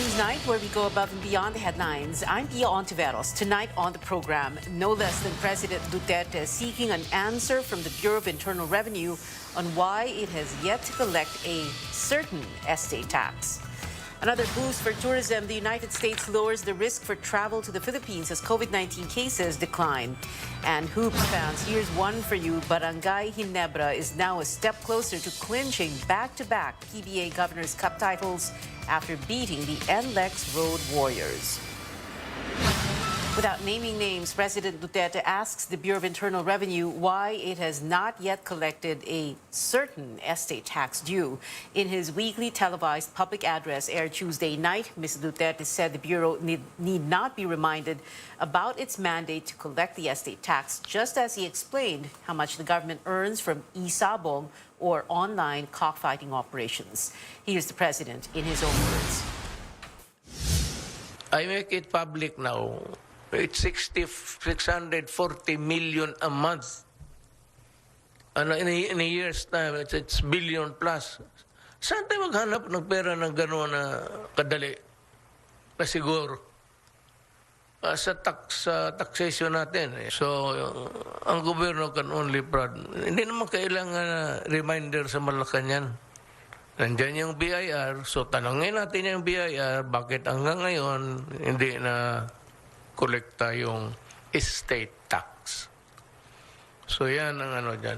Newsnight, where we go above and beyond the headlines. I'm Pia Ontiveros. Tonight on the program, no less than President Duterte seeking an answer from the Bureau of Internal Revenue on why it has yet to collect a certain estate tax. Another boost for tourism. The United States lowers the risk for travel to the Philippines as COVID-19 cases decline. And hoops fans, here's one for you. Barangay Ginebra is now a step closer to clinching back-to-back PBA Governor's Cup titles after beating the NLEX Road Warriors. Without naming names, President Duterte asks the Bureau of Internal Revenue why it has not yet collected a certain estate tax due. In his weekly televised public address aired Tuesday night, Mr. Duterte said the Bureau need not be reminded about its mandate to collect the estate tax, just as he explained how much the government earns from e-sabong or online cockfighting operations. Here's the President in his own words. I make it public now. It's 640 million a month. And in a year's time, it's billion plus. Saan tayo maghanap ng pera ng gano'n na kadali? Na siguro. Sa taxation natin. So, ang gobyerno can only prod. Hindi naman kailangan reminder sa Malacanang. Nandiyan yung BIR. So, tanongin natin yung BIR, bakit hanggang ngayon hindi na kolekta yung estate tax. So yan ang ano dyan.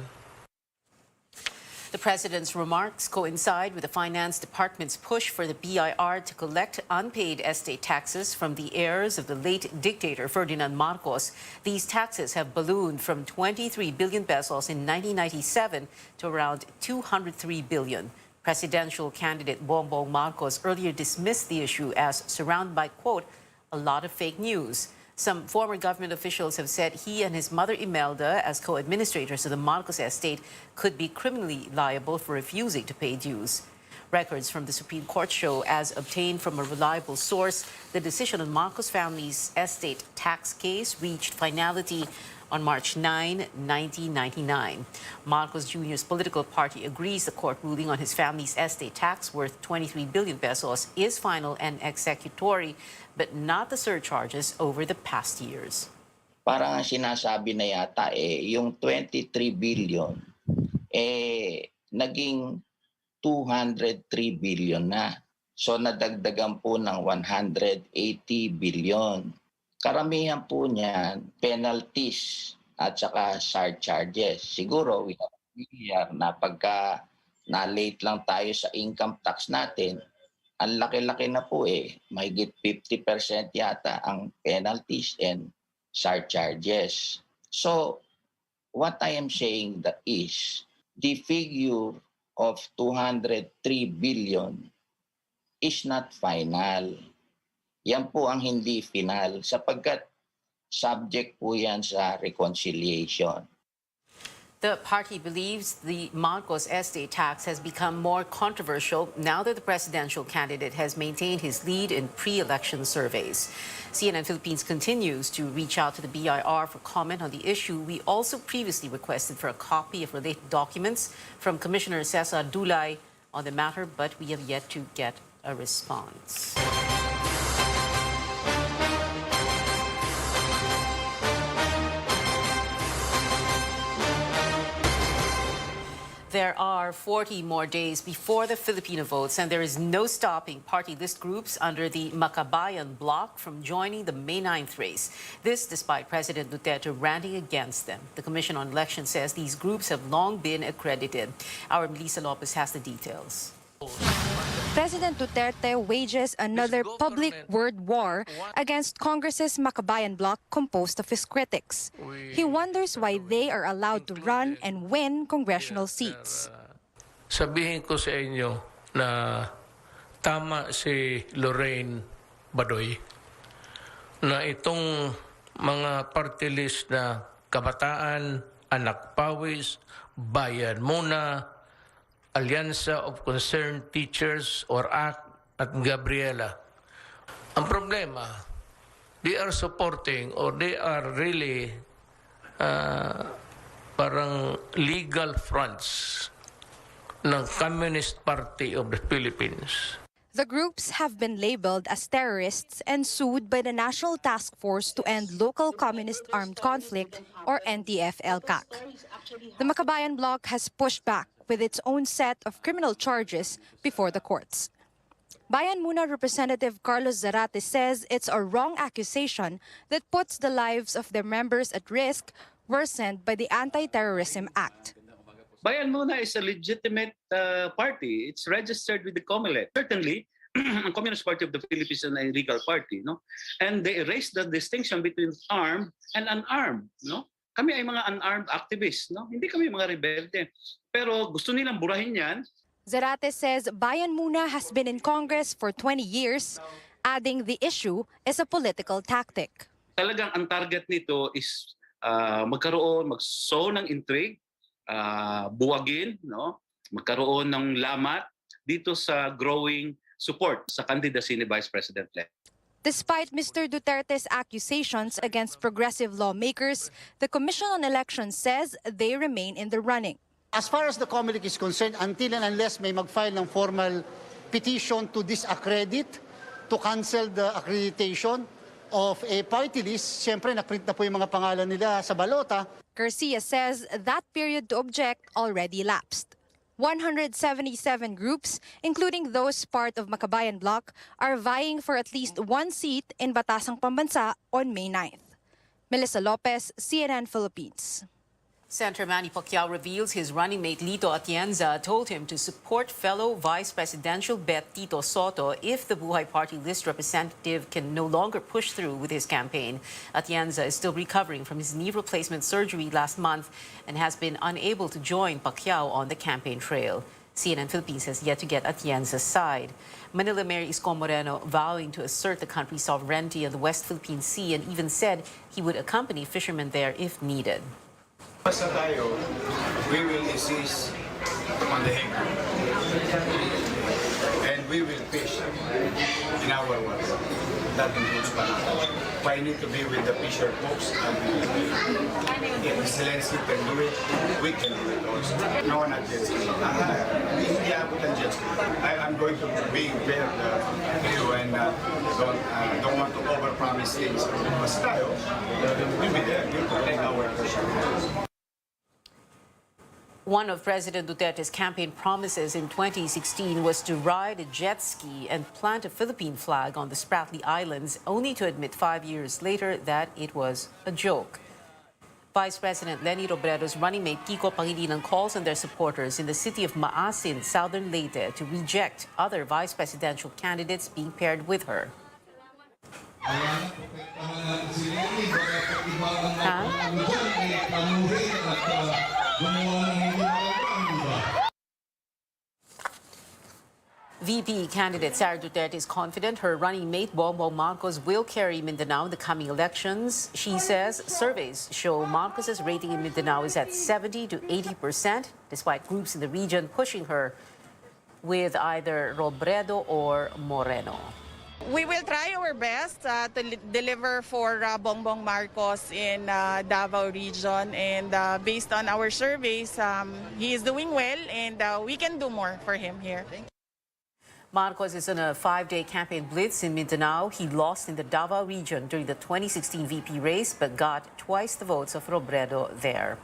The President's remarks coincide with the Finance Department's push for the BIR to collect unpaid estate taxes from the heirs of the late dictator Ferdinand Marcos. These taxes have ballooned from 23 billion pesos in 1997 to around 203 billion. Presidential candidate Bongbong Marcos earlier dismissed the issue as surrounded by, quote, a lot of fake news. Some former government officials have said he and his mother Imelda, as co-administrators of the Marcos estate, could be criminally liable for refusing to pay dues. Records from the Supreme Court show, as obtained from a reliable source, the decision on Marcos family's estate tax case reached finality on March 9, 1999. Marcos Jr.'s political party agrees the court ruling on his family's estate tax worth 23 billion pesos is final and executory, but not the surcharges over the past years. Parang ang sinasabi na yata yung 23 billion naging 203 billion na. So nadagdagan po ng 180 billion. Karamihan po niyan, penalties at saka surcharges. Siguro, we have familiar na pagka na-late lang tayo sa income tax natin, ang laki-laki na po mahigit 50% yata ang penalties and surcharges. So, what I am saying that is, the figure of 203 billion is not final. Yan po ang hindi final sapagkat subject po yan sa reconciliation. The party believes the Marcos estate tax has become more controversial now that the presidential candidate has maintained his lead in pre-election surveys. CNN Philippines continues to reach out to the BIR for comment on the issue. We also previously requested for a copy of related documents from Commissioner Cesar Dulay on the matter, but we have yet to get a response. There are 40 more days before the Filipino votes, and there is no stopping party list groups under the Makabayan bloc from joining the May 9th race. This despite President Duterte ranting against them. The Commission on Elections says these groups have long been accredited. Our Melissa Lopez has the details. President Duterte wages another public word war against Congress's Makabayan bloc composed of his critics. He wonders why they are allowed to run and win congressional seats. Sabihin ko sa inyo na tama si Lorraine Badoy na itong mga party list na Kabataan, Anak Pawis, Bayan Muna, Alyansa of Concerned Teachers or ACT at Gabriela. Ang problema, they are supporting or they are really parang legal fronts ng Communist Party of the Philippines. The groups have been labeled as terrorists and sued by the National Task Force to End Local Communist Armed Conflict, or NTF-ELCAC. The Makabayan Bloc has pushed back with its own set of criminal charges before the courts. Bayan Muna Representative Carlos Zarate says it's a wrong accusation that puts the lives of their members at risk, worsened by the Anti-Terrorism Act. Bayan Muna is a legitimate party. It's registered with the COMELEC. Certainly, the Communist Party of the Philippines is a legal party, no? And they erased the distinction between armed and unarmed, no? Kami ay mga unarmed activists, no? Hindi kami mga rebelde. Pero gusto nilang burahin yan. Zarate says Bayan Muna has been in Congress for 20 years, adding the issue is a political tactic. Talagang ang target nito is mag-sow ng intrigue, buwagin, no? Magkaroon ng lamat dito sa growing support sa candidacy ni Vice President Len. Despite Mr. Duterte's accusations against progressive lawmakers, the Commission on Elections says they remain in the running. As far as the COMELEC is concerned, until and unless may mag-file ng formal petition to disaccredit, to cancel the accreditation of a party list, siyempre naprint na po yung mga pangalan nila sa balota. Garcia says that period to object already lapsed. 177 groups, including those part of Makabayan Bloc, are vying for at least one seat in Batasang Pambansa on May 9th. Melissa Lopez, CNN Philippines. Senator Manny Pacquiao reveals his running mate Lito Atienza told him to support fellow vice presidential bet Tito Soto if the Buhay Party list representative can no longer push through with his campaign. Atienza is still recovering from his knee replacement surgery last month and has been unable to join Pacquiao on the campaign trail. CNN Philippines has yet to get Atienza's side. Manila Mayor Isko Moreno vowing to assert the country's sovereignty on the West Philippine Sea and even said he would accompany fishermen there if needed. Basta tayo, we will insist on the hanging. And we will fish in our water. That includes Panama. If I need to be with the fisher folks, if Excellency can do it, we can do it also. No, not jet ski. Hindi ako ng jet ski. I'm going to be fair to you and don't want to overpromise things. Basta tayo, we'll be there. We'll protect our fishermen. One of President Duterte's campaign promises in 2016 was to ride a jet ski and plant a Philippine flag on the Spratly Islands, only to admit 5 years later that it was a joke. Vice President Leni Robredo's running mate Kiko Pangilinan calls on their supporters in the city of Maasin, southern Leyte, to reject other vice presidential candidates being paired with her. VP candidate Sara Duterte is confident her running mate Bongbong Marcos will carry Mindanao in the coming elections. She says surveys show Marcos's rating in Mindanao is at 70 to 80%, despite groups in the region pushing her with either Robredo or Moreno. We will try our best to deliver for Bongbong Marcos in Davao region, and based on our surveys, he is doing well, and we can do more for him here. Marcos is on a 5-day campaign blitz in Mindanao. He lost in the Davao region during the 2016 VP race, but got twice the votes of Robredo there.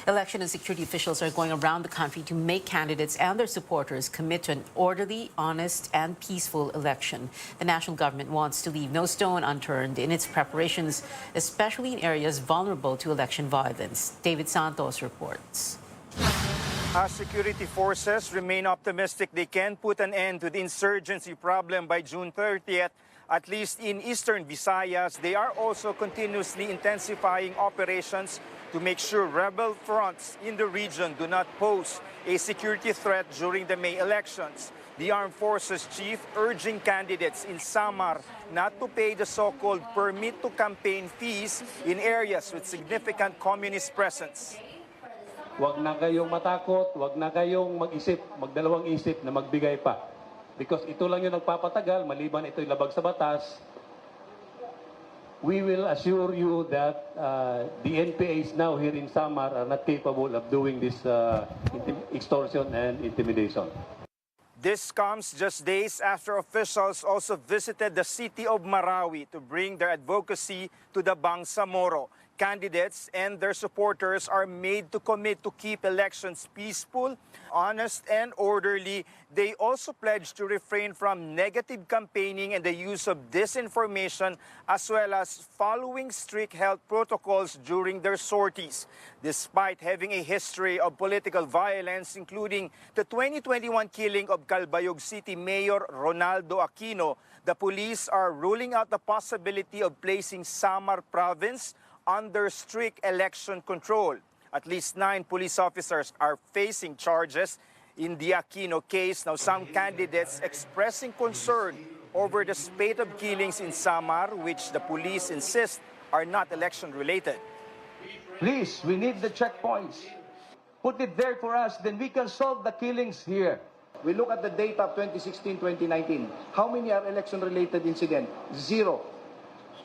Election and security officials are going around the country to make candidates and their supporters commit to an orderly, honest, and peaceful election. The national government wants to leave no stone unturned in its preparations, especially in areas vulnerable to election violence. David Santos reports. As security forces remain optimistic they can put an end to the insurgency problem by June 30th, at least in eastern Visayas, they are also continuously intensifying operations to make sure rebel fronts in the region do not pose a security threat during the May elections. The Armed Forces Chief urging candidates in Samar not to pay the so-called permit to campaign fees in areas with significant communist presence. Huwag na kayong matakot, huwag na kayong mag-isip, magdalawang isip na magbigay pa. Because ito lang yung nagpapatagal, maliban ito'y labag sa batas. We will assure you that the NPAs now here in Samar are not capable of doing this extortion and intimidation. This comes just days after officials also visited the city of Marawi to bring their advocacy to the Bangsamoro. Candidates and their supporters are made to commit to keep elections peaceful, honest, and orderly. They also pledge to refrain from negative campaigning and the use of disinformation, as well as following strict health protocols during their sorties. Despite having a history of political violence, including the 2021 killing of Calbayog City Mayor Ronaldo Aquino, the police are ruling out the possibility of placing Samar Province under strict election control. At least 9 police officers are facing charges in the Aquino case. Now, some candidates expressing concern over the spate of killings in Samar, which the police insist are not election-related. Please, we need the checkpoints. Put it there for us, then we can solve the killings here. We look at the data of 2016-2019. How many are election-related incident? 0.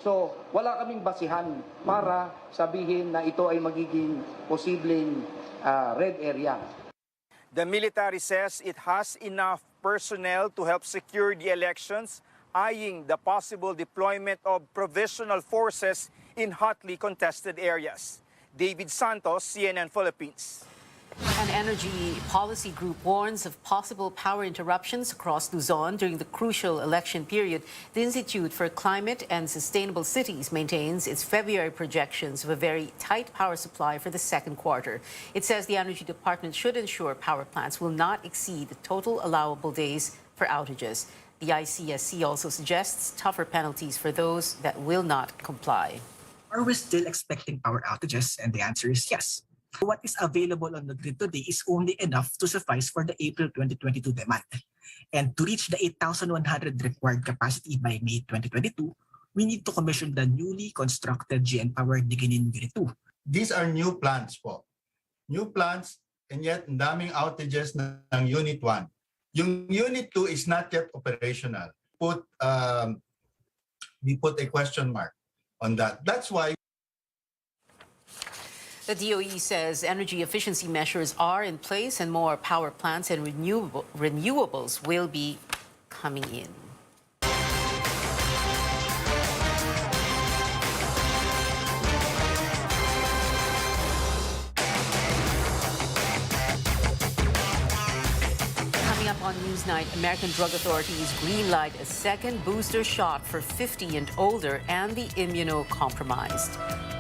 So, wala kaming basihan para sabihin na ito ay magiging posibleng red area. The military says it has enough personnel to help secure the elections, eyeing the possible deployment of provisional forces in hotly contested areas. David Santos, CNN Philippines. An energy policy group warns of possible power interruptions across Luzon during the crucial election period. The Institute for Climate and Sustainable Cities maintains its February projections of a very tight power supply for the second quarter. It says the Energy Department should ensure power plants will not exceed the total allowable days for outages. The ICSC also suggests tougher penalties for those that will not comply. Are we still expecting power outages? And the answer is yes. What is available on the grid today is only enough to suffice for the April 2022 demand. And to reach the 8,100 required capacity by May 2022, we need to commission the newly constructed GN Power Diginin Unit 2. These are new plants po. New plants, and yet ang daming outages ng Unit 1. Yung Unit 2 is not yet operational. We put a question mark on that. That's why the DOE says energy efficiency measures are in place and more power plants and renewables will be coming in. Coming up on Newsnight, American drug authorities greenlight a second booster shot for 50 and older and the immunocompromised.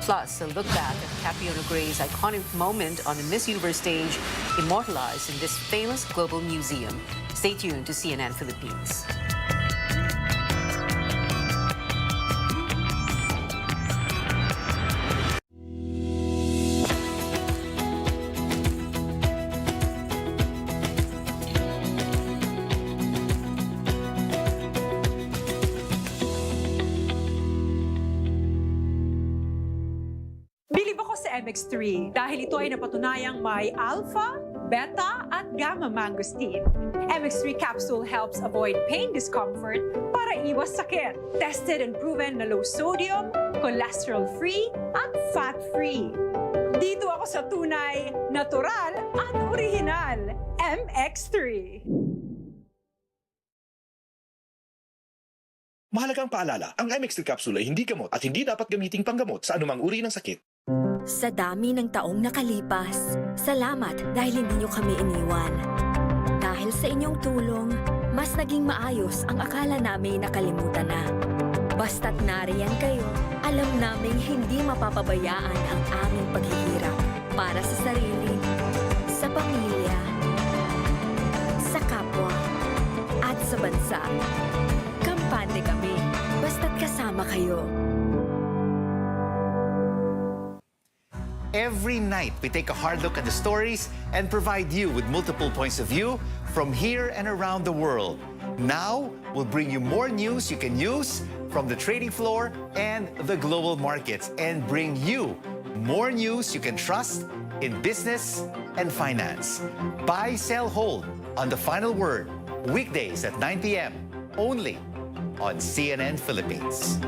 Plus, a look back at Catriona Gray's iconic moment on the Miss Universe stage, immortalized in this famous global museum. Stay tuned to CNN Philippines. Bilib ako sa MX3 dahil ito ay napatunayang may alpha, beta at gamma mangosteen. MX3 capsule helps avoid pain discomfort para iwas sakit. Tested and proven na low sodium, cholesterol-free at fat-free. Dito ako sa tunay, natural at original. MX3. Mahalagang paalala, ang MX3 capsule ay hindi gamot at hindi dapat gamiting panggamot sa anumang uri ng sakit. Sa dami ng taong nakalipas, salamat dahil hindi niyo kami iniwan. Dahil sa inyong tulong, mas naging maayos ang akala namin nakalimutan na. Basta't nariyan kayo, alam naming hindi mapapabayaan ang aming paghihirap para sa sarili, sa pamilya, sa kapwa, at sa bansa. Kampante kami, basta't kasama kayo. Every night, we take a hard look at the stories and provide you with multiple points of view from here and around the world. Now, we'll bring you more news you can use from the trading floor and the global markets and bring you more news you can trust in business and finance. Buy, sell, hold on The Final Word, weekdays at 9 p.m. only on CNN Philippines.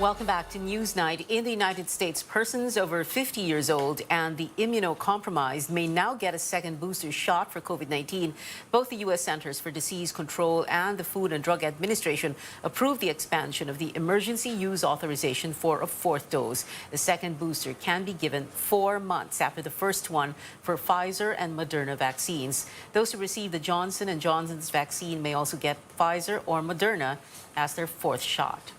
Welcome back to Newsnight. In the United States, persons over 50 years old and the immunocompromised may now get a second booster shot for COVID-19. Both the U.S. Centers for Disease Control and the Food and Drug Administration approved the expansion of the emergency use authorization for a fourth dose. The second booster can be given 4 months after the first one for Pfizer and Moderna vaccines. Those who receive the Johnson & Johnson's vaccine may also get Pfizer or Moderna as their fourth shot.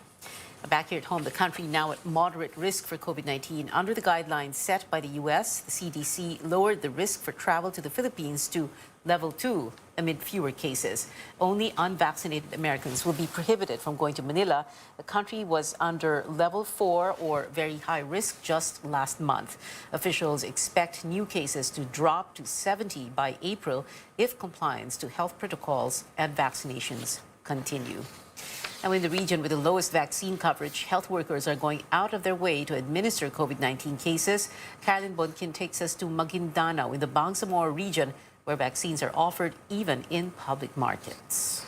Back here at home, the country now at moderate risk for COVID-19. Under the guidelines set by the U.S., the CDC lowered the risk for travel to the Philippines to level 2 amid fewer cases. Only unvaccinated Americans will be prohibited from going to Manila. The country was under level 4 or very high risk just last month. Officials expect new cases to drop to 70 by April if compliance to health protocols and vaccinations continue. Now, in the region with the lowest vaccine coverage, health workers are going out of their way to administer COVID-19 cases. Carolyn Bonkin takes us to Maguindanao in the Bangsamoro region, where vaccines are offered even in public markets.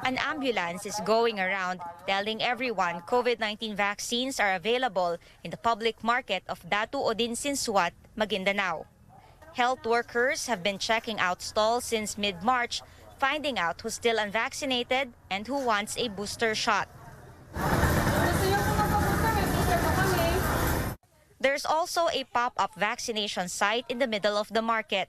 An ambulance is going around telling everyone COVID-19 vaccines are available in the public market of Datu Odin Sinsuat, Maguindanao. Health workers have been checking out stalls since mid-March, finding out who's still unvaccinated and who wants a booster shot. There's also a pop-up vaccination site in the middle of the market.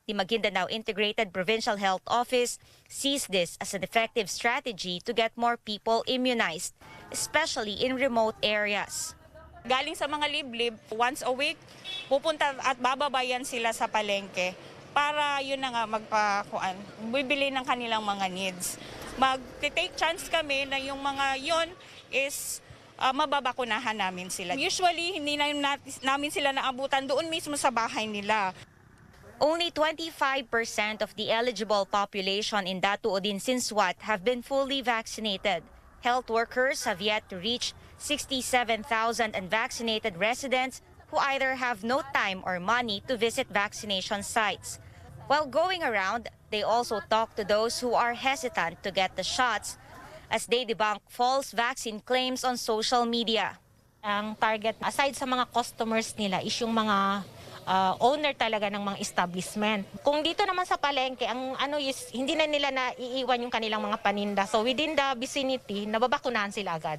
The Maguindanao Integrated Provincial Health Office sees this as an effective strategy to get more people immunized, especially in remote areas. Galing sa mga liblib, once a week, pupunta at bababayan sila sa palengke para yun na nga bibili ng kanilang mga needs. Mag-take chance kami na yung mga yun is mababakunahan namin sila. Usually, hindi namin sila naabutan doon mismo sa bahay nila. Only 25% of the eligible population in Datu Odin Sinsuat have been fully vaccinated. Health workers have yet to reach 67,000 unvaccinated residents who either have no time or money to visit vaccination sites. While going around, they also talk to those who are hesitant to get the shots as they debunk false vaccine claims on social media. Ang target, aside sa mga customers nila, is yung mga owner talaga ng mga establishment. Kung dito naman sa palengke, ang is hindi na nila naiiwan yung kanilang mga paninda. So within the vicinity, nababakunahan sila agad.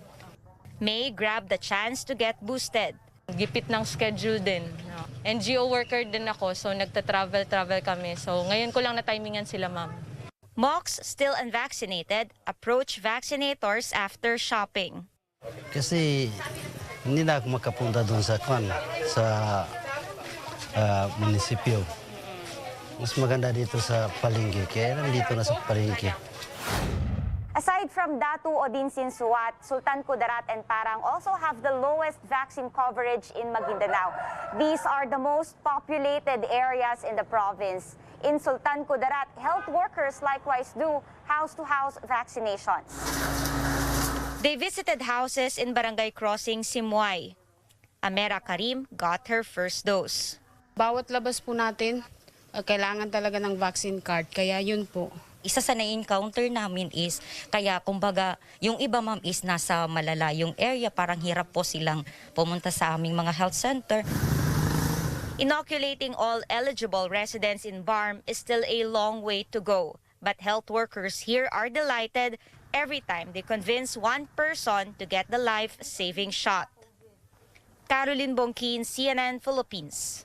May grabbed the chance to get boosted. Gipit ng schedule din. NGO worker din ako, so nagta-travel kami. So ngayon ko lang na-timingan sila, ma'am. Mocs, still unvaccinated, approach vaccinators after shopping. Kasi hindi na ako makapunta doon sa munisipyo. Mas maganda dito sa palengke, kaya nandito na sa palengke. Aside from Datu Odin Sinsuat, Sultan Kudarat and Parang also have the lowest vaccine coverage in Maguindanao. These are the most populated areas in the province. In Sultan Kudarat, health workers likewise do house-to-house vaccinations. They visited houses in Barangay Crossing, Simuay. Amera Karim got her first dose. Bawat labas po natin, kailangan talaga ng vaccine card, kaya yun po. Isa sa na-encounter namin is, kaya kumbaga, yung iba ma'am is nasa malalayong area, parang hirap po silang pumunta sa aming mga health center. Inoculating all eligible residents in BARM is still a long way to go. But health workers here are delighted every time they convince one person to get the life-saving shot. Carolyn Bonkin, CNN Philippines.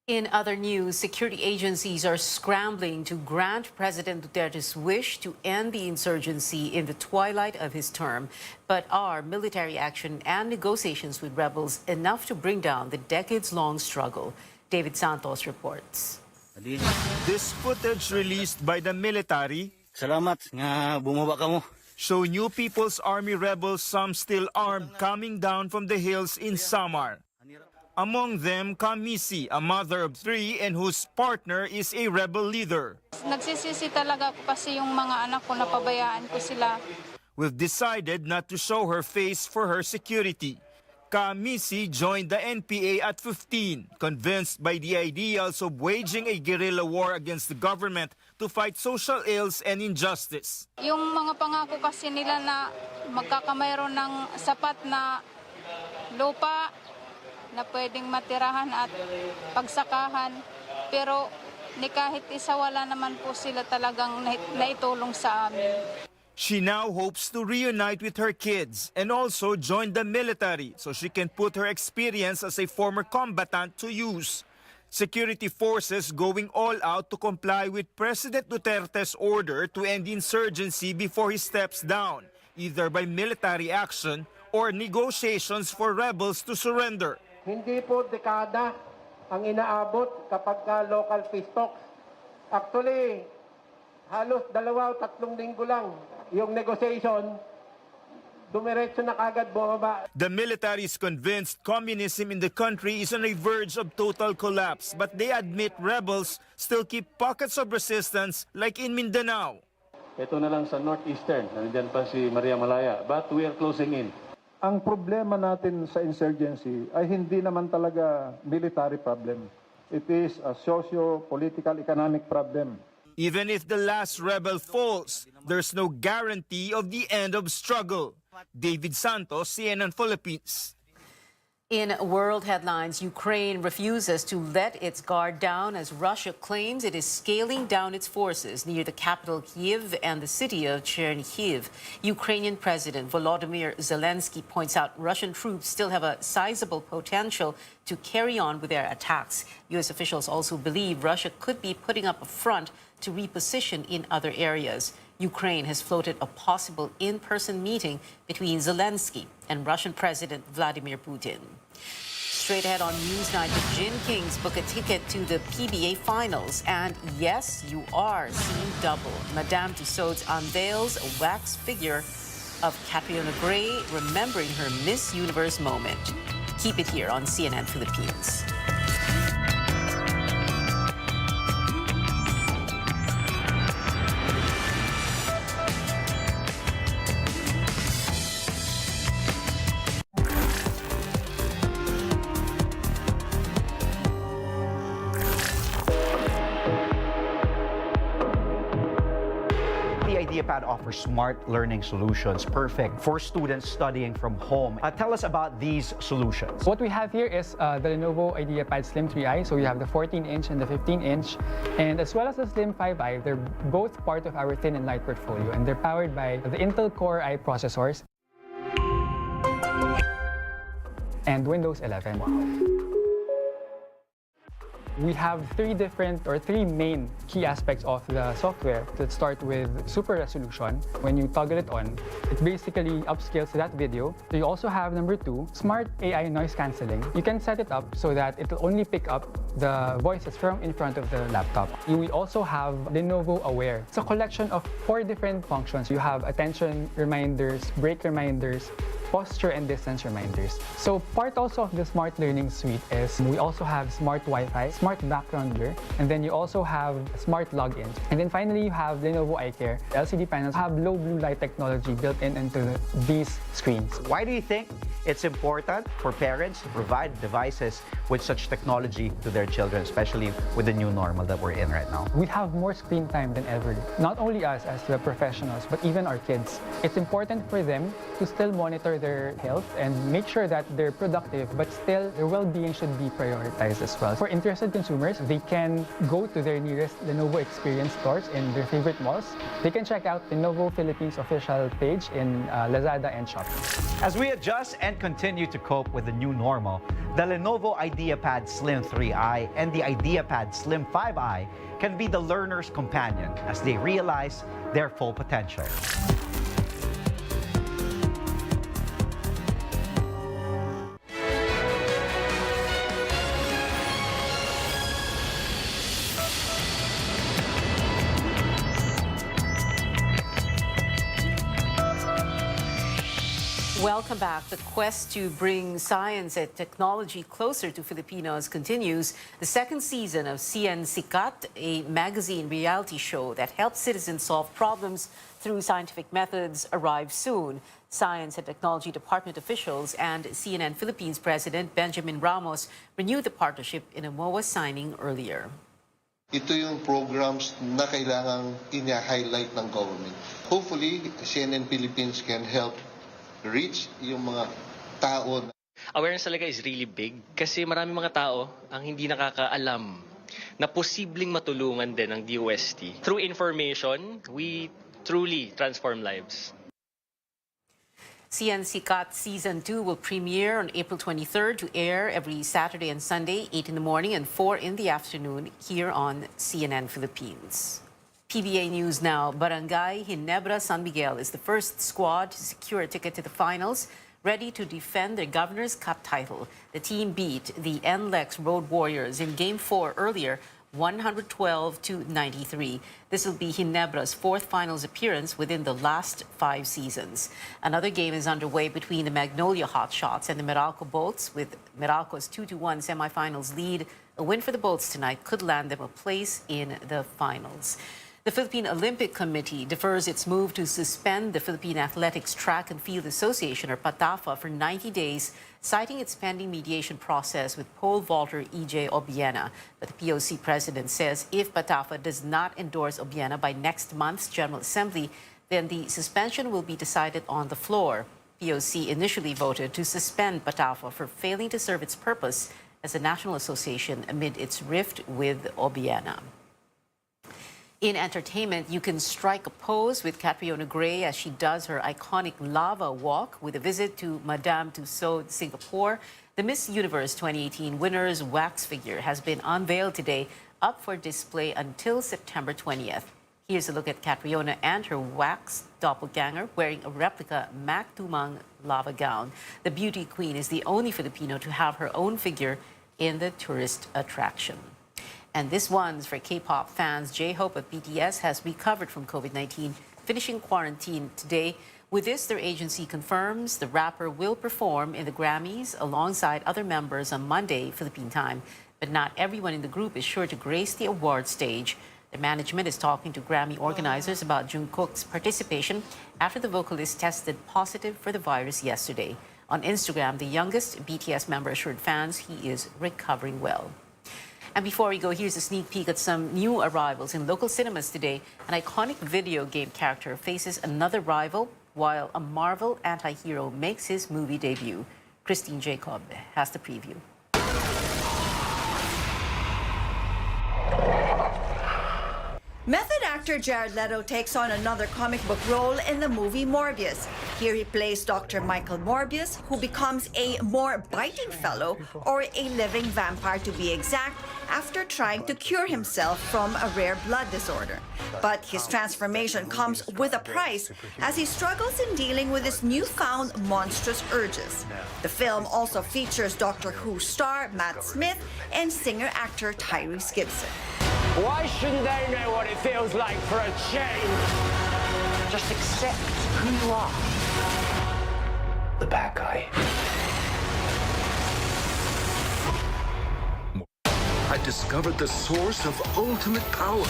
In other news, security agencies are scrambling to grant President Duterte's wish to end the insurgency in the twilight of his term. But are military action and negotiations with rebels enough to bring down the decades-long struggle? David Santos reports. This footage released by the military Salamat nga bumaba ka mo. show New People's Army rebels, some still armed, coming down from the hills in Samar. Among them, Kamisi, a mother of 3 and whose partner is a rebel leader. Nagsisisi talaga ako kasi yung mga anak ko napabayaan ko sila. We've decided not to show her face for her security. Kamisi joined the NPA at 15, convinced by the ideals of waging a guerrilla war against the government to fight social ills and injustice. Yung mga pangako kasi nila na magkakamayroon ng sapat na lupa na pwedeng matirahan at pagsakahan, pero ni kahit isa wala naman po sila talagang naitulong sa amin. She now hopes to reunite with her kids and also join the military so she can put her experience as a former combatant to use. Security forces going all out to comply with President Duterte's order to end insurgency before he steps down, either by military action or negotiations for rebels to surrender. Hindi po dekada ang inaabot kapag local peace talks. Actually, halos 2 o 3 linggo lang yung negotiation, dumiretso na kagad bumaba. The military is convinced communism in the country is on a verge of total collapse, but they admit rebels still keep pockets of resistance like in Mindanao. Ito na lang sa northeastern, nandiyan pa si Maria Malaya, but we are closing in. Ang problema natin sa insurgency ay hindi naman talaga military problem. It is a socio-political economic problem. Even if the last rebel falls, there's no guarantee of the end of struggle. David Santos, CNN Philippines. In world headlines, Ukraine refuses to let its guard down as Russia claims it is scaling down its forces near the capital Kyiv and the city of Chernihiv. Ukrainian President Volodymyr Zelensky points out Russian troops still have a sizable potential to carry on with their attacks. U.S. officials also believe Russia could be putting up a front to reposition in other areas. Ukraine has floated a possible in-person meeting between Zelensky and Russian President Vladimir Putin. Straight ahead on Newsnight, the Gin Kings book a ticket to the PBA finals. And yes, you are seeing double. Madame Tussauds unveils a wax figure of Catriona Gray, remembering her Miss Universe moment. Keep it here on CNN Philippines. IdeaPad offers smart learning solutions, perfect for students studying from home. Tell us about these solutions. What we have here is the Lenovo IdeaPad Slim 3i. So we have the 14-inch and the 15-inch, and as well as the Slim 5i. They're both part of our thin and light portfolio, and they're powered by the Intel Core i processors and Windows 11. We have three main key aspects of the software. Let's start with super resolution. When you toggle it on, it basically upscales that video. So you also have number 2, smart AI noise cancelling. You can set it up so that it will only pick up the voices from in front of the laptop. We also have Lenovo Aware. It's a collection of 4 different functions. You have attention reminders, break reminders, posture and distance reminders. So part also of the smart learning suite is we also have smart Wi-Fi, smart background blur, and then you also have smart login. And then finally you have Lenovo iCare. LCD panels have low blue light technology built into these screens. Why do you think it's important for parents to provide devices with such technology to their children, especially with the new normal that we're in right now? We have more screen time than ever. Not only us as the professionals, but even our kids. It's important for them to still monitor their health and make sure that they're productive, but still their well-being should be prioritized as well. For interested consumers, they can go to their nearest Lenovo Experience stores in their favorite malls. They can check out Lenovo Philippines official page in Lazada and Shopee. As we adjust and continue to cope with the new normal, the Lenovo IdeaPad Slim 3i and the IdeaPad Slim 5i can be the learner's companion as they realize their full potential. Welcome back. The quest to bring science and technology closer to Filipinos continues. The second season of CN Sikat, a magazine reality show that helps citizens solve problems through scientific methods arrive soon. Science and Technology Department officials and CNN Philippines President Benjamin Ramos renewed the partnership in a MOA signing earlier. Ito yung programs na kailangang ina-highlight ng government. Hopefully, CNN Philippines can help reach yung mga tao. Awareness talaga is really big kasi marami mga tao ang hindi nakakaalam na posibleng matulungan din ng DOST. Through information, we truly transform lives. CN Sikat Season 2 will premiere on April 23rd to air every Saturday and Sunday, 8 in the morning and 4 in the afternoon here on CNN Philippines. PBA News now. Barangay Ginebra San Miguel is the first squad to secure a ticket to the finals, ready to defend their Governor's Cup title. The team beat the NLEX Road Warriors in Game 4 earlier, 112-93. This will be Ginebra's fourth finals appearance within the last 5 seasons. Another game is underway between the Magnolia Hotshots and the Meralco Bolts, with Meralco's 2-1 semifinals lead. A win for the Bolts tonight could land them a place in the finals. The Philippine Olympic Committee defers its move to suspend the Philippine Athletics Track and Field Association, or PATAFA, for 90 days, citing its pending mediation process with pole vaulter EJ Obiena. But the POC president says if PATAFA does not endorse Obiena by next month's General Assembly, then the suspension will be decided on the floor. POC initially voted to suspend PATAFA for failing to serve its purpose as a national association amid its rift with Obiena. In entertainment, you can strike a pose with Catriona Gray as she does her iconic lava walk with a visit to Madame Tussauds, Singapore. The Miss Universe 2018 winner's wax figure has been unveiled today, up for display until September 20th. Here's a look at Catriona and her wax doppelganger wearing a replica Mac Tumang lava gown. The beauty queen is the only Filipino to have her own figure in the tourist attraction. And this one's for K-pop fans. J-Hope of BTS has recovered from COVID-19, finishing quarantine today. With this, their agency confirms the rapper will perform in the Grammys alongside other members on Monday, Philippine time. But not everyone in the group is sure to grace the award stage. The management is talking to Grammy organizers about Jungkook's participation after the vocalist tested positive for the virus yesterday. On Instagram, the youngest BTS member assured fans he is recovering well. And before we go, here's a sneak peek at some new arrivals in local cinemas today. An iconic video game character faces another rival, while a Marvel anti-hero makes his movie debut. Christine Jacob has the preview. Method actor Jared Leto takes on another comic book role in the movie Morbius. Here he plays Dr. Michael Morbius, who becomes a more biting fellow, or a living vampire to be exact, after trying to cure himself from a rare blood disorder. But his transformation comes with a price, as he struggles in dealing with his newfound monstrous urges. The film also features Doctor Who star Matt Smith and singer-actor Tyrese Gibson. Why shouldn't they know what it feels like for a change? Just accept who you are. The bad guy. I discovered the source of ultimate power.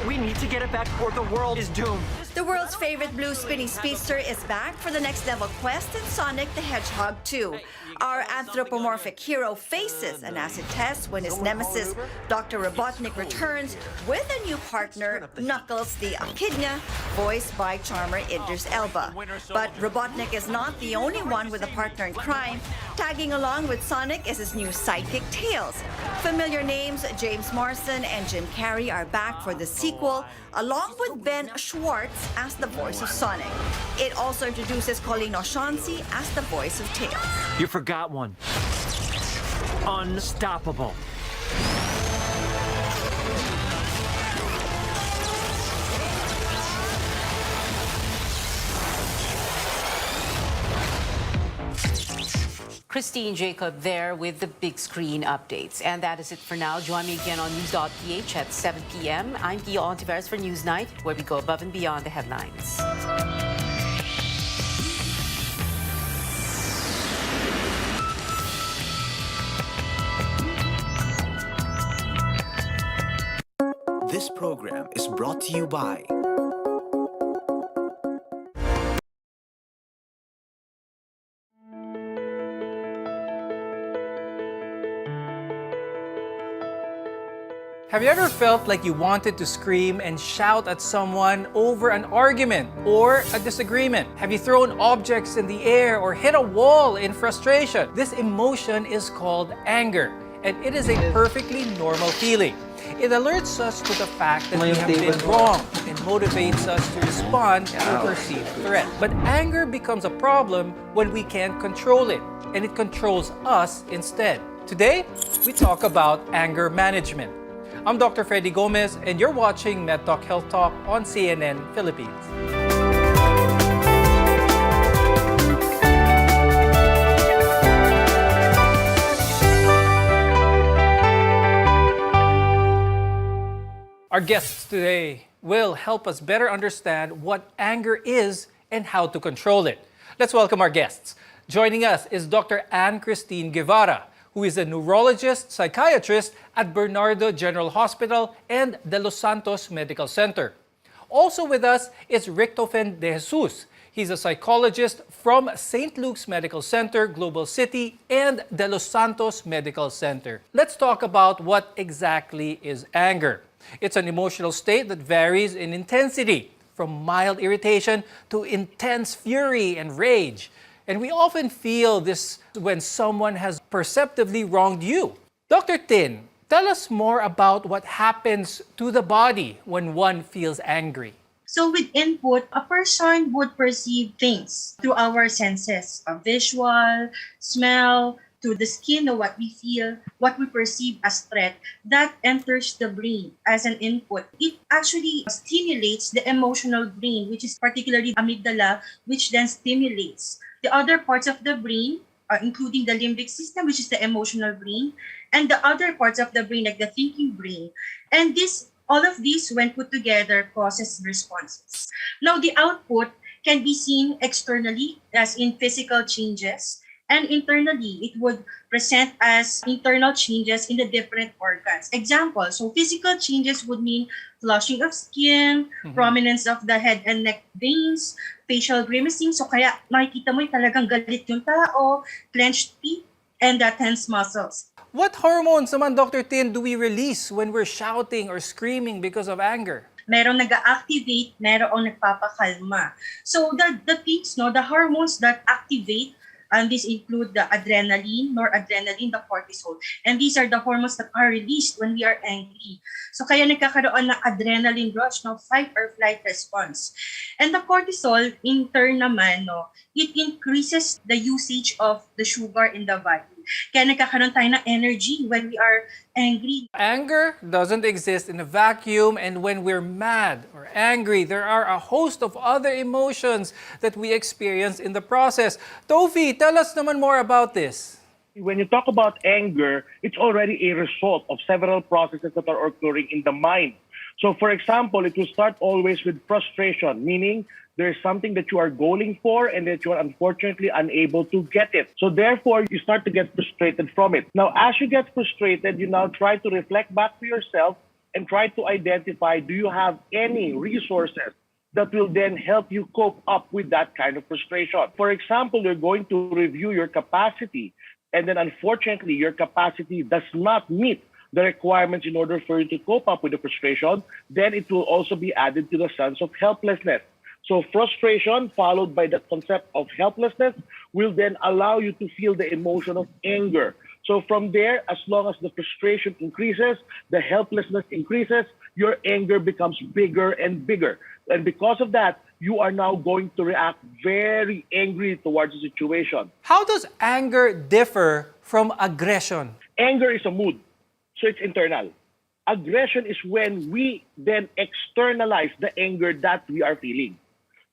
We need to get it back or the world is doomed. The world's favorite blue spinny speedster is back for the next level quest in Sonic the Hedgehog 2. Our anthropomorphic hero faces an acid test when his nemesis, Dr. Robotnik, returns with a new partner, Knuckles the Echidna, voiced by charmer Idris Elba. But Robotnik is not the only one with a partner in crime. Tagging along with Sonic is his new sidekick, Tails. Familiar names James Marsden and Jim Carrey are back for the sequel, along with Ben Schwartz as the voice of Sonic. It also introduces Colleen O'Shaughnessy as the voice of Tails. You forgot one. Unstoppable. Christine Jacob there with the big screen updates. And that is it for now. Join me again on News.ph at 7 p.m. I'm Pia Ontiveros for Newsnight, where we go above and beyond the headlines. This program is brought to you by Have you ever felt like you wanted to scream and shout at someone over an argument or a disagreement? Have you thrown objects in the air or hit a wall in frustration? This emotion is called anger, and it is a perfectly normal feeling. It alerts us to the fact that we have been wrong and motivates us to respond to a perceived threat. But anger becomes a problem when we can't control it, and it controls us instead. Today, we talk about anger management. I'm Dr. Freddy Gomez, and you're watching MedTalk Health Talk on CNN Philippines. Our guests today will help us better understand what anger is and how to control it. Let's welcome our guests. Joining us is Dr. Ann Christine Guevara, who is a neurologist, psychiatrist at Bernardo General Hospital and De Los Santos Medical Center. Also with us is Richtofen De Jesus. He's a psychologist from St. Luke's Medical Center, Global City, and De Los Santos Medical Center. Let's talk about what exactly is anger. It's an emotional state that varies in intensity, from mild irritation to intense fury and rage. And we often feel this when someone has perceptively wronged you. Dr. Tin, tell us more about what happens to the body when one feels angry. So with input, a person would perceive things through our senses, visual, smell, to the skin or what we feel, what we perceive as threat, that enters the brain as an input. It actually stimulates the emotional brain, which is particularly amygdala, which then stimulates the other parts of the brain, including the limbic system, which is the emotional brain, and the other parts of the brain, like the thinking brain. And all of these, when put together, causes responses. Now, the output can be seen externally, as in physical changes, and internally, it would present as internal changes in the different organs. Example, so physical changes would mean flushing of skin, prominence of the head and neck veins, facial grimacing. So kaya makikita mo talagang galit yung tao, clenched teeth, and tense muscles. What hormones naman, Dr. Tin, do we release when we're shouting or screaming because of anger? Merong nag-activate, merong nagpapakalma. So the things, the hormones that activate, and these include the adrenaline, noradrenaline, the cortisol. And these are the hormones that are released when we are angry. So kaya nagkakaroon ng adrenaline rush, fight or flight response. And the cortisol, in turn naman, it increases the usage of the sugar in the body. Kaya nagkakaroon tayo ng energy when we are angry. Anger doesn't exist in a vacuum, and when we're mad or angry, there are a host of other emotions that we experience in the process. Tofi, tell us naman more about this. When you talk about anger, it's already a result of several processes that are occurring in the mind. So for example, it will start always with frustration, meaning there's something that you are going for and that you are unfortunately unable to get it. So therefore, you start to get frustrated from it. Now, as you get frustrated, you now try to reflect back to yourself and try to identify, do you have any resources that will then help you cope up with that kind of frustration? For example, you're going to review your capacity, and then unfortunately, your capacity does not meet the requirements in order for you to cope up with the frustration, then it will also be added to the sense of helplessness. So frustration followed by the concept of helplessness will then allow you to feel the emotion of anger. So from there, as long as the frustration increases, the helplessness increases, your anger becomes bigger and bigger. And because of that, you are now going to react very angry towards the situation. How does anger differ from aggression? Anger is a mood, so it's internal. Aggression is when we then externalize the anger that we are feeling.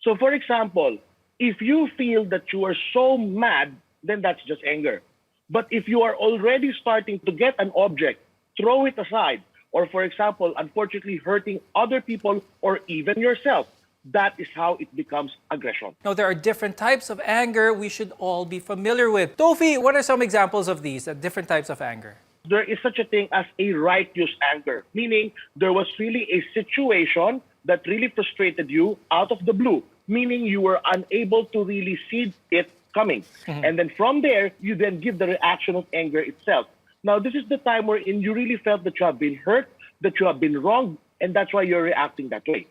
So for example, if you feel that you are so mad, then that's just anger. But if you are already starting to get an object, throw it aside, or for example, unfortunately hurting other people or even yourself, that is how it becomes aggression. Now, there are different types of anger we should all be familiar with. Tofi, what are some examples of these, different types of anger? There is such a thing as a righteous anger, meaning there was really a situation that really frustrated you out of the blue, meaning you were unable to really see it coming. And then from there, you then give the reaction of anger itself. Now, this is the time wherein you really felt that you have been hurt, that you have been wronged, and that's why you're reacting that way.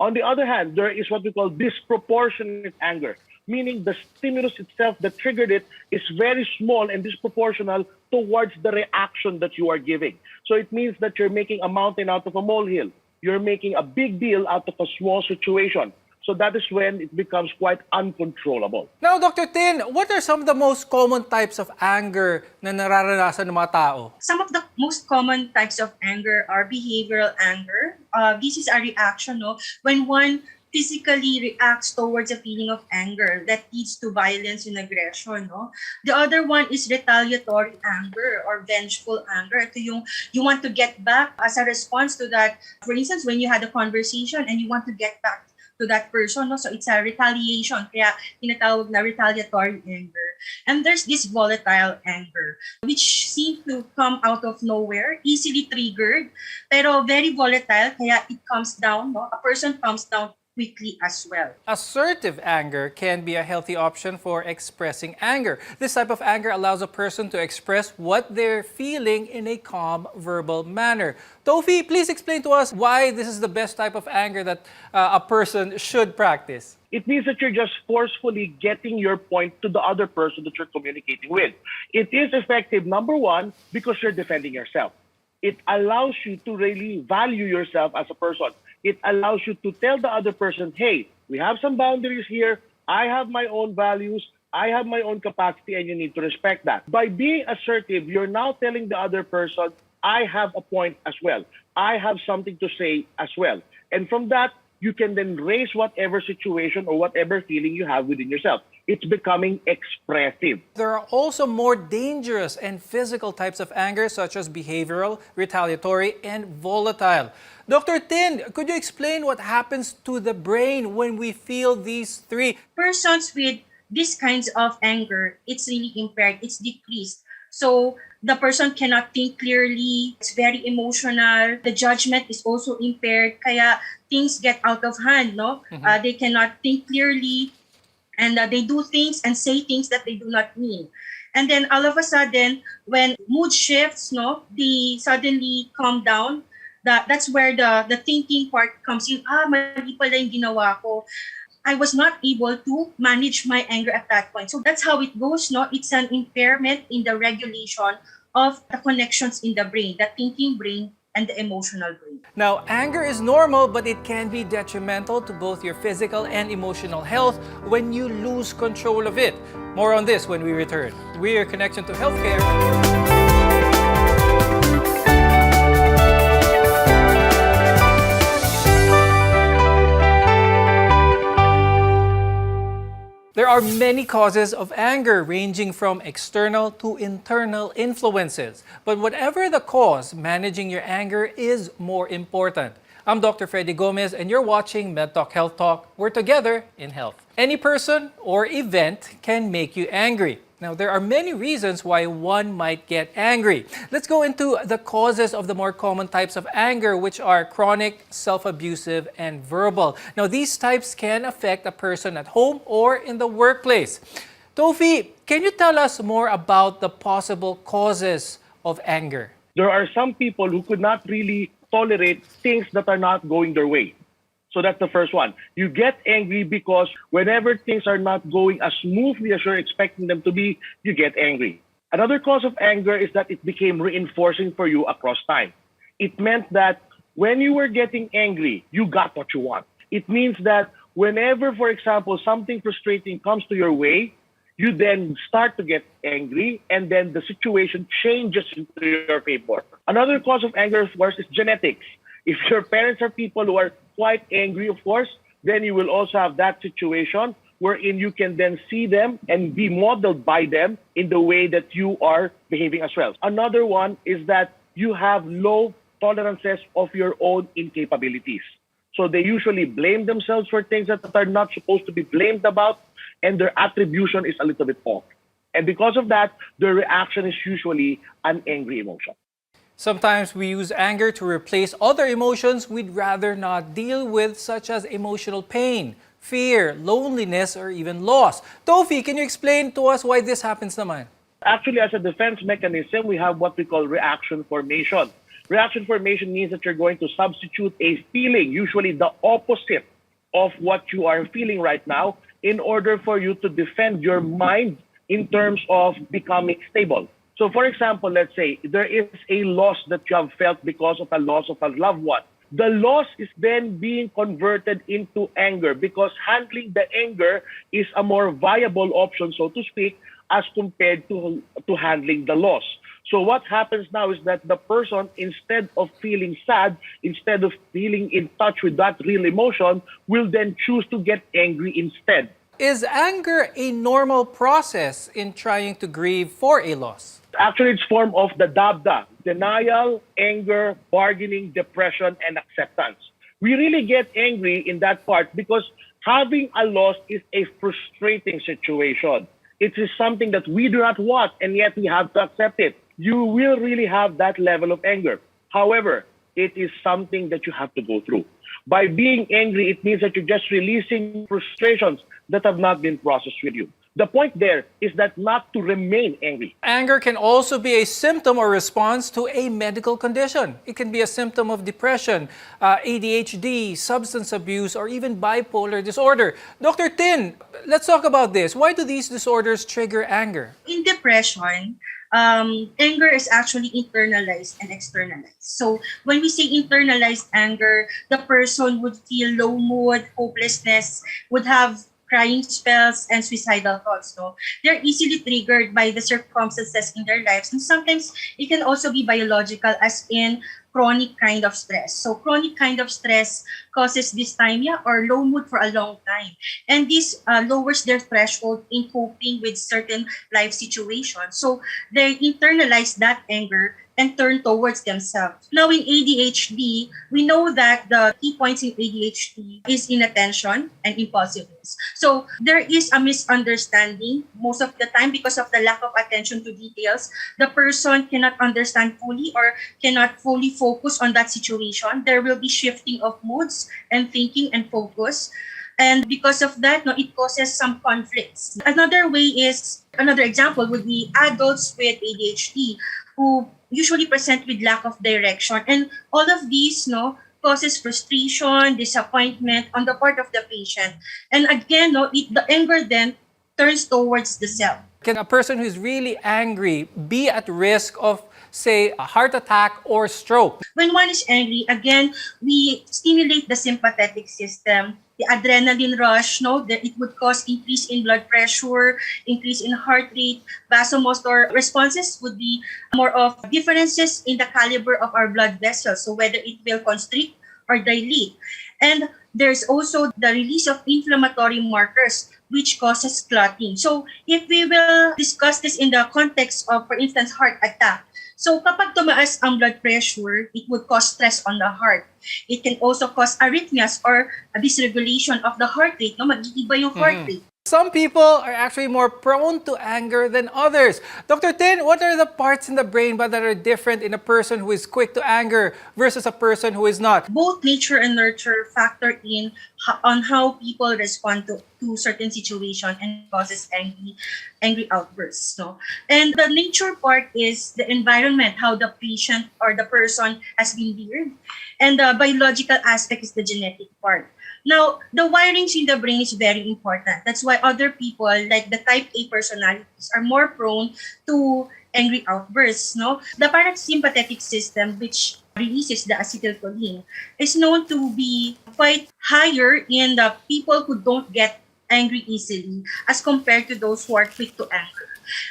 On the other hand, there is what we call disproportionate anger, meaning the stimulus itself that triggered it is very small and disproportional towards the reaction that you are giving. So it means that you're making a mountain out of a molehill. You're making a big deal out of a small situation. So that is when it becomes quite uncontrollable. Now, Dr. Tin, what are some of the most common types of anger na nararanasan ng mga tao? Some of the most common types of anger are behavioral anger. This is a reaction, no? When one physically reacts towards a feeling of anger that leads to violence and aggression, no? The other one is retaliatory anger or vengeful anger. Ito yung you want to get back as a response to that. For instance, when you had a conversation and you want to get back to that person, no? So it's a retaliation, kaya tinatawag na retaliatory anger. And there's this volatile anger, which seems to come out of nowhere, easily triggered, pero very volatile, kaya it comes down, no? A person comes down quickly as well. Assertive anger can be a healthy option for expressing anger. This type of anger allows a person to express what they're feeling in a calm, verbal manner. Tofi, please explain to us why this is the best type of anger that a person should practice. It means that you're just forcefully getting your point to the other person that you're communicating with. It is effective, number one, because you're defending yourself. It allows you to really value yourself as a person. It allows you to tell the other person, hey, we have some boundaries here. I have my own values. I have my own capacity, and you need to respect that. By being assertive, you're now telling the other person, I have a point as well. I have something to say as well. And from that, you can then raise whatever situation or whatever feeling you have within yourself. It's becoming expressive. There are also more dangerous and physical types of anger, such as behavioral, retaliatory, and volatile. Dr. Tin, could you explain what happens to the brain when we feel these three? Persons with these kinds of anger, it's really impaired, it's decreased. So the person cannot think clearly, it's very emotional, the judgment is also impaired, kaya things get out of hand, no? They cannot think clearly, and they do things and say things that they do not mean. And then all of a sudden, when mood shifts, no, they suddenly calm down. That's where the thinking part comes in. Mali pala yung ginawa ko. I was not able to manage my anger at that point. So that's how it goes, no? It's an impairment in the regulation of the connections in the brain, the thinking brain and the emotional brain. Now, anger is normal, but it can be detrimental to both your physical and emotional health when you lose control of it. More on this when we return. We are Connection to Healthcare. There are many causes of anger, ranging from external to internal influences. But whatever the cause, managing your anger is more important. I'm Dr. Freddy Gomez, and you're watching MedTalk Health Talk. We're together in health. Any person or event can make you angry. Now, there are many reasons why one might get angry. Let's go into the causes of the more common types of anger, which are chronic, self-abusive, and verbal. Now, these types can affect a person at home or in the workplace. Tofi, can you tell us more about the possible causes of anger? There are some people who could not really tolerate things that are not going their way. So that's the first one. You get angry because whenever things are not going as smoothly as you're expecting them to be, you get angry. Another cause of anger is that it became reinforcing for you across time. It meant that when you were getting angry, you got what you want. It means that whenever, for example, something frustrating comes to your way, you then start to get angry, and then the situation changes into your favor. Another cause of anger, of course, is genetics. If your parents are people who are quite angry, of course, then you will also have that situation wherein you can then see them and be modeled by them in the way that you are behaving as well. Another one is that you have low tolerances of your own incapabilities. So they usually blame themselves for things that are not supposed to be blamed about, and their attribution is a little bit off. And because of that, their reaction is usually an angry emotion. Sometimes we use anger to replace other emotions we'd rather not deal with, such as emotional pain, fear, loneliness, or even loss. Tofi, can you explain to us why this happens naman? Actually, as a defense mechanism, we have what we call reaction formation. Reaction formation means that you're going to substitute a feeling, usually the opposite of what you are feeling right now, in order for you to defend your mind in terms of becoming stable. So for example, let's say there is a loss that you have felt because of a loss of a loved one. The loss is then being converted into anger because handling the anger is a more viable option, so to speak, as compared to handling the loss. So what happens now is that the person, instead of feeling sad, instead of feeling in touch with that real emotion, will then choose to get angry instead. Is anger a normal process in trying to grieve for a loss? Actually, it's form of the DABDA: denial, anger, bargaining, depression, and acceptance. We really get angry in that part because having a loss is a frustrating situation. It is something that we do not want, and yet we have to accept it. You will really have that level of anger. However, it is something that you have to go through. By being angry, it means that you're just releasing frustrations that have not been processed with you. The point there is that not to remain angry. Anger can also be a symptom or response to a medical condition. It can be a symptom of depression, ADHD, substance abuse, or even bipolar disorder. Dr. Tin, let's talk about this. Why do these disorders trigger anger? In depression, anger is actually internalized and externalized. So when we say internalized anger, the person would feel low mood, hopelessness, would have crying spells, and suicidal thoughts. No? They're easily triggered by the circumstances in their lives. And sometimes it can also be biological, as in chronic kind of stress. So chronic kind of stress causes dysthymia or low mood for a long time. And this lowers their threshold in coping with certain life situations. So they internalize that anger and turn towards themselves. Now in ADHD, we know that the key points in ADHD is inattention and impulsiveness. So there is a misunderstanding most of the time because of the lack of attention to details. The person cannot understand fully or cannot fully focus on that situation. There will be shifting of moods and thinking and focus. And because of that, it causes some conflicts. Another example would be adults with ADHD who usually present with lack of direction. And all of these causes frustration, disappointment on the part of the patient. And again, the anger then turns towards the self. Can a person who is really angry be at risk of, say, a heart attack or stroke? When one is angry, again, we stimulate the sympathetic system, the adrenaline rush, that it would cause increase in blood pressure, increase in heart rate. Vasomotor responses would be more of differences in the caliber of our blood vessels, so whether it will constrict or dilate. And there's also the release of inflammatory markers, which causes clotting. So if we will discuss this in the context of, for instance, heart attack, so kapag tumaas ang blood pressure, it would cause stress on the heart. It can also cause arrhythmias or a dysregulation of the heart rate. Mag-iiba yung heart rate. Some people are actually more prone to anger than others. Dr. Tin, what are the parts in the brain that are different in a person who is quick to anger versus a person who is not? Both nature and nurture factor in on how people respond to certain situation and causes angry outbursts. And the nature part is the environment, how the patient or the person has been reared. And the biological aspect is the genetic part. Now, the wirings in the brain is very important. That's why other people, like the type A personalities, are more prone to angry outbursts. The parasympathetic system, which releases the acetylcholine, is known to be quite higher in the people who don't get angry easily as compared to those who are quick to anger.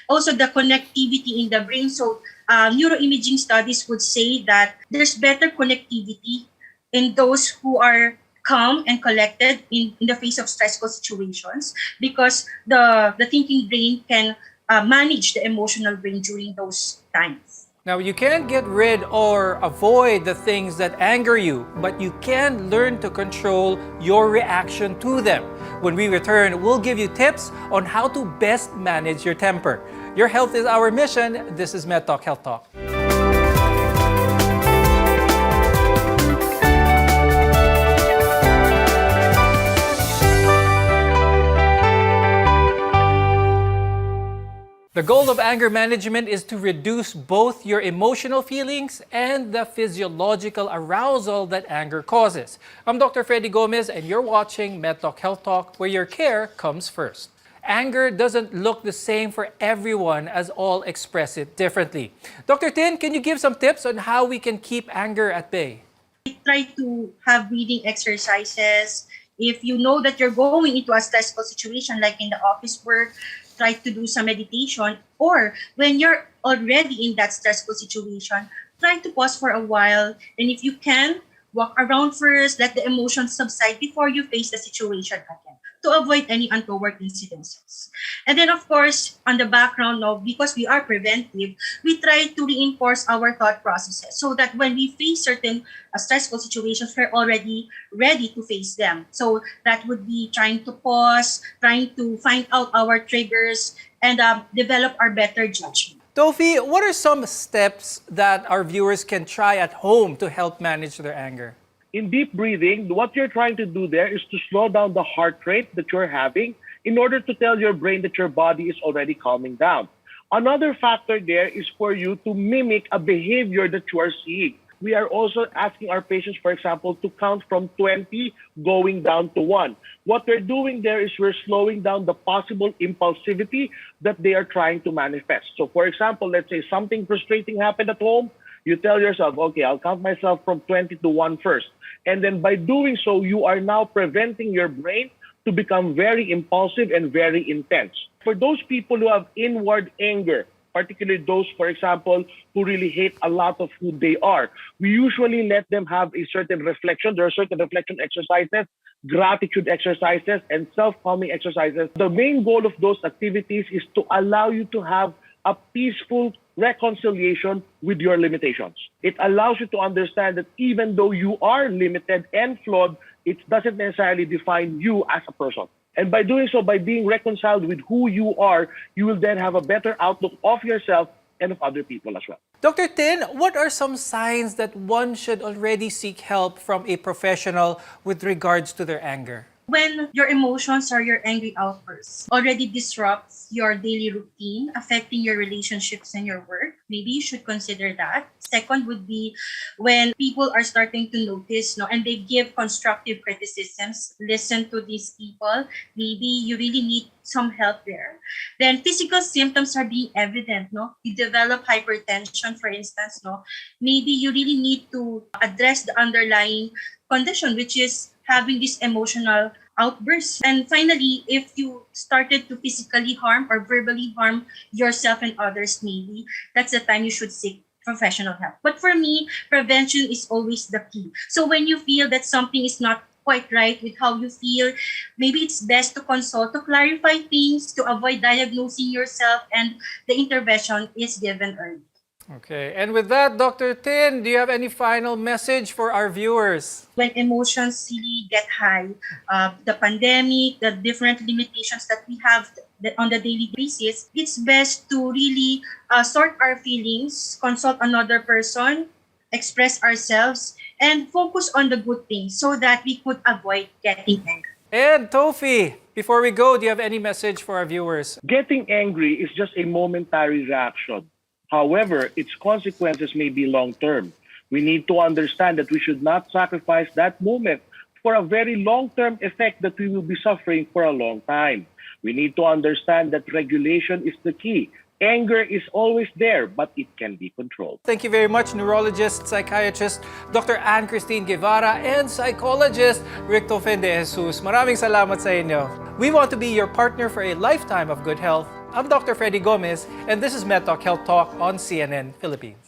Also, the connectivity in the brain. So, neuroimaging studies would say that there's better connectivity in those who are calm and collected in the face of stressful situations, because the thinking brain can manage the emotional brain during those times. Now, you can't get rid or avoid the things that anger you, but you can learn to control your reaction to them. When we return, we'll give you tips on how to best manage your temper. Your health is our mission. This is MedTalk Health Talk. The goal of anger management is to reduce both your emotional feelings and the physiological arousal that anger causes. I'm Dr. Freddy Gomez, and you're watching MedTalk Health Talk, where your care comes first. Anger doesn't look the same for everyone, as all express it differently. Dr. Tin, can you give some tips on how we can keep anger at bay? Try to have breathing exercises. If you know that you're going into a stressful situation, like in the office work, try to do some meditation. Or when you're already in that stressful situation, try to pause for a while. And if you can, walk around first, let the emotions subside before you face the situation again, to avoid any untoward incidences. And then, of course, on the background, now, because we are preventive, we try to reinforce our thought processes so that when we face certain stressful situations, we're already ready to face them. So that would be trying to pause, trying to find out our triggers, and develop our better judgment. Tofi, what are some steps that our viewers can try at home to help manage their anger? In deep breathing, what you're trying to do there is to slow down the heart rate that you're having in order to tell your brain that your body is already calming down. Another factor there is for you to mimic a behavior that you are seeing. We are also asking our patients, for example, to count from 20 going down to 1. What we're doing there is we're slowing down the possible impulsivity that they are trying to manifest. So, for example, let's say something frustrating happened at home. You tell yourself, okay, I'll count myself from 20 to 1 first. And then by doing so, you are now preventing your brain to become very impulsive and very intense. For those people who have inward anger, particularly those, for example, who really hate a lot of who they are, we usually let them have a certain reflection. There are certain reflection exercises, gratitude exercises, and self-calming exercises. The main goal of those activities is to allow you to have a peaceful reconciliation with your limitations. It allows you to understand that even though you are limited and flawed, it doesn't necessarily define you as a person. And by doing so, by being reconciled with who you are, you will then have a better outlook of yourself and of other people as well. Dr. Tin, what are some signs that one should already seek help from a professional with regards to their anger? When your emotions or your angry outbursts already disrupts your daily routine, affecting your relationships and your work, maybe you should consider that. Second would be when people are starting to notice, and they give constructive criticisms. Listen to these people. Maybe you really need some help there. Then physical symptoms are being evident. You develop hypertension, for instance. Maybe you really need to address the underlying condition, which is having this emotional outbursts. And finally, if you started to physically harm or verbally harm yourself and others, maybe that's the time you should seek professional help. But for me, prevention is always the key. So when you feel that something is not quite right with how you feel, maybe it's best to consult to clarify things, to avoid diagnosing yourself, and the intervention is given early. Okay, and with that, Dr. Tin, do you have any final message for our viewers? When emotions really get high, the pandemic, the different limitations that we have on the daily basis, it's best to really sort our feelings, consult another person, express ourselves, and focus on the good things so that we could avoid getting angry. And Tofi, before we go, do you have any message for our viewers? Getting angry is just a momentary reaction. However, its consequences may be long-term. We need to understand that we should not sacrifice that moment for a very long-term effect that we will be suffering for a long time. We need to understand that regulation is the key. Anger is always there, but it can be controlled. Thank you very much, neurologist, psychiatrist, Dr. Ann-Christine Guevara, and psychologist, Rick Tofen de Jesus. Maraming salamat sa inyo. We want to be your partner for a lifetime of good health. I'm Dr. Freddy Gomez, and this is MedTalk Health Talk on CNN Philippines.